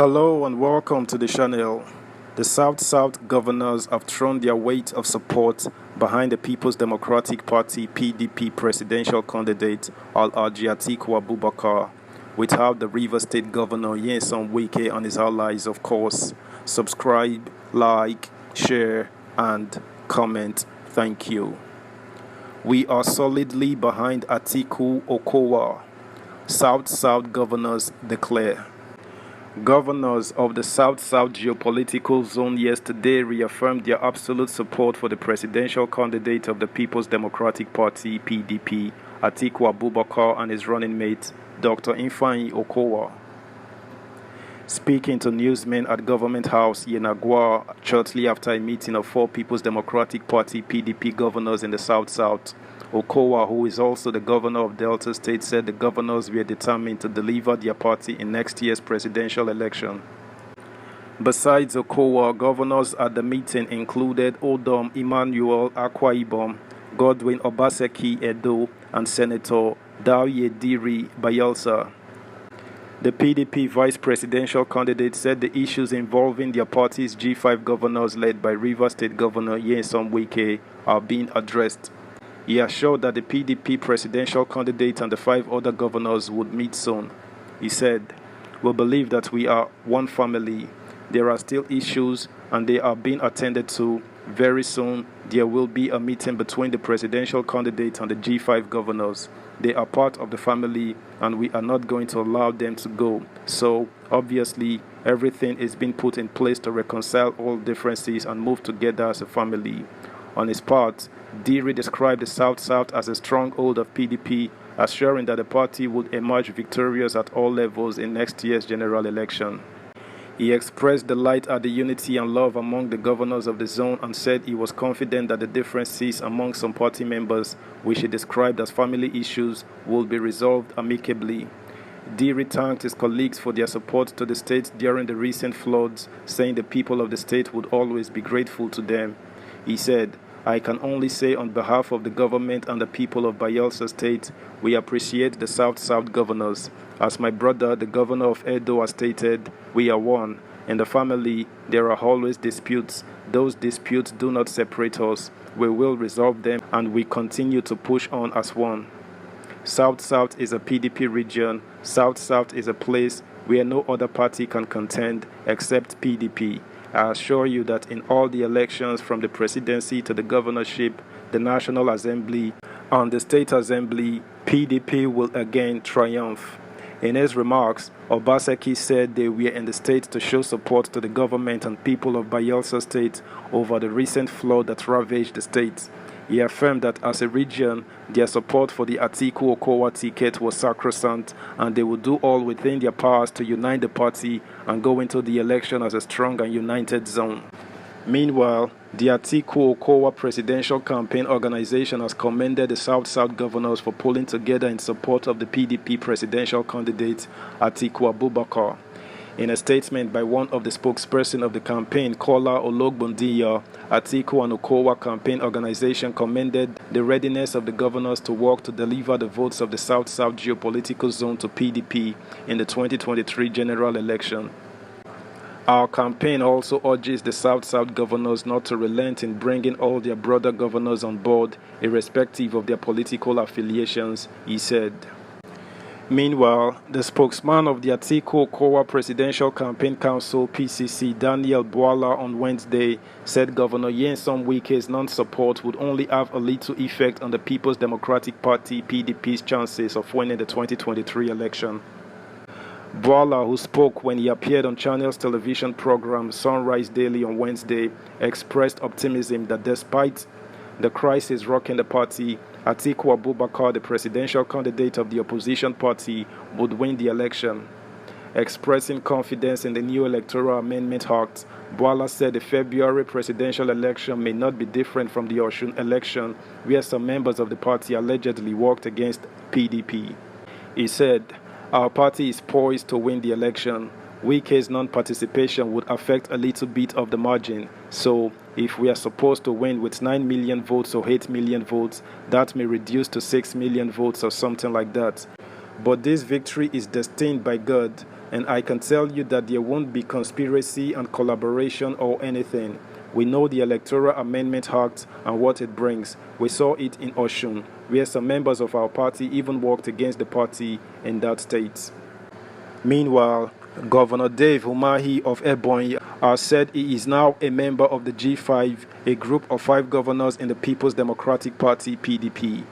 Hello and welcome to the channel. The South governors have thrown their weight of support behind the People's Democratic Party (PDP) presidential candidate Alhaji Atiku Abubakar, without the Rivers State Governor Nyesom Wike and his allies, of course. Subscribe, like, share, and comment. Thank you. We are solidly behind Atiku Okowa, South governors declare. Governors of the South geopolitical zone yesterday reaffirmed their absolute support for the presidential candidate of the People's Democratic Party (PDP), Atiku Abubakar, and his running mate, Dr. Ifeanyi Okowa. Speaking to newsmen at Government House, Yenagua, shortly after a meeting of four People's Democratic Party (PDP) governors in the South, Okowa, who is also the governor of Delta State, said the governors were determined to deliver their party in next year's presidential election. Besides Okowa, governors at the meeting included Odom Emmanuel Akwa Ibom, Godwin Obaseki Edo, and Senator Dawie Diri Bayelsa. The PDP vice presidential candidate said the issues involving their party's G5 governors led by Rivers State Governor Nyesom Wike are being addressed. He assured that the PDP presidential candidate and the five other governors would meet soon. He said, "We believe that we are one family. There are still issues and they are being attended to. Very soon, there will be a meeting between the presidential candidate and the G5 governors. They are part of the family and we are not going to allow them to go. So, obviously, everything is being put in place to reconcile all differences and move together as a family." On his part, Diri described the South as a stronghold of PDP, assuring that the party would emerge victorious at all levels in next year's general election. He expressed delight at the unity and love among the governors of the zone and said he was confident that the differences among some party members, which he described as family issues, will be resolved amicably. Diri thanked his colleagues for their support to the state during the recent floods, saying the people of the state would always be grateful to them. He said, "I can only say on behalf of the government and the people of Bayelsa State, we appreciate the South governors. As my brother, the governor of Edo, has stated, we are one. In the family, there are always disputes. Those disputes do not separate us. We will resolve them and we continue to push on as one. South is a PDP region. South is a place where no other party can contend except PDP. I assure you that in all the elections from the presidency to the governorship, the National Assembly, and the State Assembly, PDP will again triumph." In his remarks, Obaseki said they were in the state to show support to the government and people of Bayelsa State over the recent flood that ravaged the state. He affirmed that as a region, their support for the Atiku Okowa ticket was sacrosanct and they would do all within their powers to unite the party and go into the election as a strong and united zone. Meanwhile, the Atiku Okowa Presidential Campaign Organization has commended the South governors for pulling together in support of the PDP presidential candidate Atiku Abubakar. In a statement by one of the spokespersons of the campaign, Kola Ologbondiya, Atiku and Okowa Campaign Organization commended the readiness of the governors to work to deliver the votes of the South geopolitical zone to PDP in the 2023 general election. Our campaign also urges the South governors not to relent in bringing all their brother governors on board, irrespective of their political affiliations, he said. Meanwhile, the spokesman of the Atiku Okowa Presidential Campaign Council (PCC), Daniel Bwala, on Wednesday said Governor Nyesom Wike's non-support would only have a little effect on the People's Democratic Party (PDP's) chances of winning the 2023 election. Bwala, who spoke when he appeared on Channel's television program Sunrise Daily on Wednesday, expressed optimism that despite the crisis rocking the party, Atiku Abubakar, the presidential candidate of the opposition party, would win the election. Expressing confidence in the new Electoral Amendment Act, Bwala said the February presidential election may not be different from the Osun election, where some members of the party allegedly worked against PDP. He said, "Our party is poised to win the election. Wike's non-participation would affect a little bit of the margin. So, if we are supposed to win with 9 million votes or 8 million votes, that may reduce to 6 million votes or something like that. But this victory is destined by God, and I can tell you that there won't be conspiracy and collaboration or anything. We know the Electoral Amendment Act and what it brings. We saw it in Osun, where some members of our party even worked against the party in that state. Meanwhile, Governor Dave Umahi of Ebonyi has said he is now a member of the G5, a group of 5 governors in the People's Democratic Party (PDP).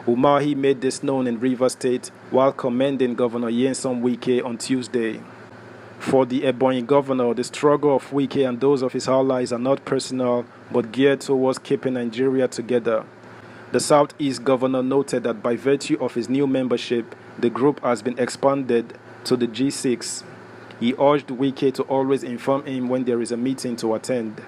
Umahi made this known in Rivers State while commending Governor Nyesom Wike on Tuesday. For the Ebonyi governor, the struggle of Wike and those of his allies are not personal but geared towards keeping Nigeria together. The Southeast governor noted that by virtue of his new membership, the group has been expanded to the G6. He urged Wike to always inform him when there is a meeting to attend.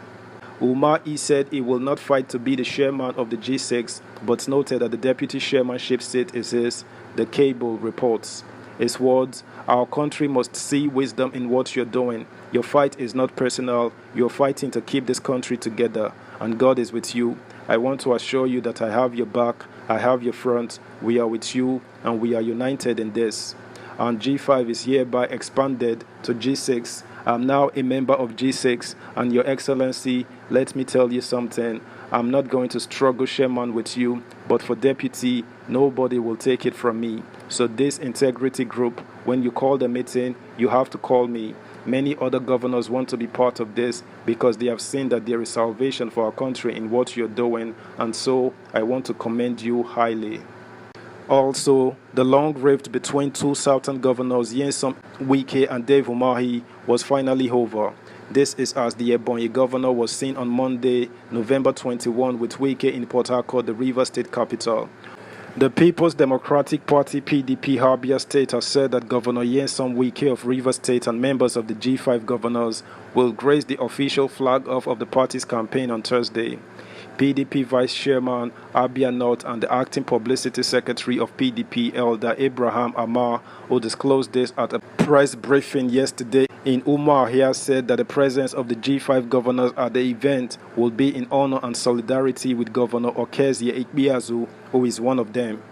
Umahi said he will not fight to be the chairman of the G6, but noted that the deputy chairmanship seat is his, the Cable reports. His words, "Our country must see wisdom in what you're doing. Your fight is not personal. You're fighting to keep this country together, and God is with you. I want to assure you that I have your back, I have your front, we are with you, and we are united in this." And G5 is hereby expanded to G6. I'm now a member of G6, and Your Excellency, let me tell you something. I'm not going to struggle chairman with you, but for deputy, nobody will take it from me. So this integrity group, when you call the meeting, you have to call me. Many other governors want to be part of this because they have seen that there is salvation for our country in what you're doing, and so I want to commend you highly. Also, the long rift between 2 southern governors, Nyesom Wike and Dave Umahi, was finally over. This is as the Ebonyi governor was seen on Monday, November 21, with Wike in Port Harcourt, the Rivers State capital. The People's Democratic Party (PDP) Abia State has said that Governor Nyesom Wike of Rivers State and members of the G5 governors will grace the official flag-off of the party's campaign on Thursday. PDP Vice Chairman Abia North and the Acting Publicity Secretary of PDP, Elder Abraham Amar, who disclosed this at a press briefing yesterday in Umuahia, said that the presence of the G5 governors at the event will be in honor and solidarity with Governor Okezie Ikpeazu, who is one of them.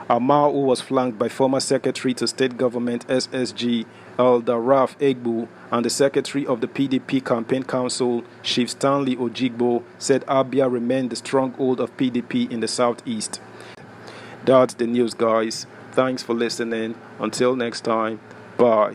Amar, who was flanked by former Secretary to State Government SSG Elder Ralph Egbu and the Secretary of the PDP Campaign Council Chief Stanley Ojigbo, said Abia remained the stronghold of PDP in the Southeast. That's the news, guys. Thanks for listening. Until next time, bye.